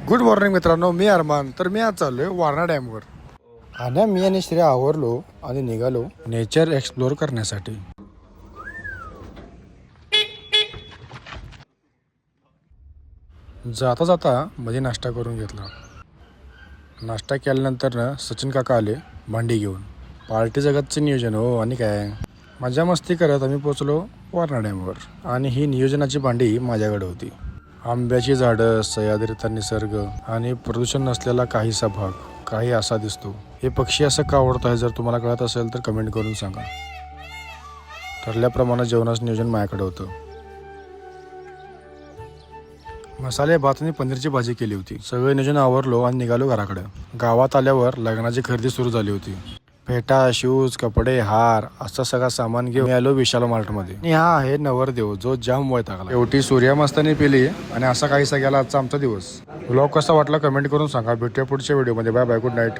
Good morning मित्रांनो, मी अरमान. तर मी आज चाललोय वारणा डॅमवर. आणि मी आणि श्रेया आवरलो आणि निघालो नेचर एक्सप्लोर करण्यासाठी. जाता जाता मध्ये नाश्ता करून घेतला. नाश्ता केल्यानंतर ना सचिन काका आले भांडी घेऊन. पार्टी जगातचं नियोजन हो, आणि काय मजा मस्ती करत आम्ही पोचलो वारणा डॅमवर. आणि ही नियोजनाची भांडी माझ्याकडे होती. आंब्याची झाडं, सह्याद्रीचा निसर्ग आणि प्रदूषण नसलेला काहीसा भाग काही असा दिसतो. हे पक्षी असं का आवडत आहे, जर तुम्हाला कळत असेल तर कमेंट करून सांगा. ठरल्याप्रमाणे जेवणाचं नियोजन माझ्याकडे होतं. मसाले भात आणि पनीरची भाजी केली होती. सगळे नियोजन आवरलो आणि निघालो घराकडे. गावात आल्यावर लग्नाची खरेदी सुरू झाली होती. फेटा, शूज, कपडे, हार असं सगळं सामान घेऊन आलो विशाल मार्टमध्ये. आणि हा आहे नवरदेव, जो जाम वैतागला. शेवटी सूर्यामस्तानी पेली आणि असा काहीसा गेला आजचा आमचा दिवस. व्लॉग कसा वाटला कमेंट करून सांगा. भेटूया पुढच्या व्हिडिओमध्ये. Bye bye, good night.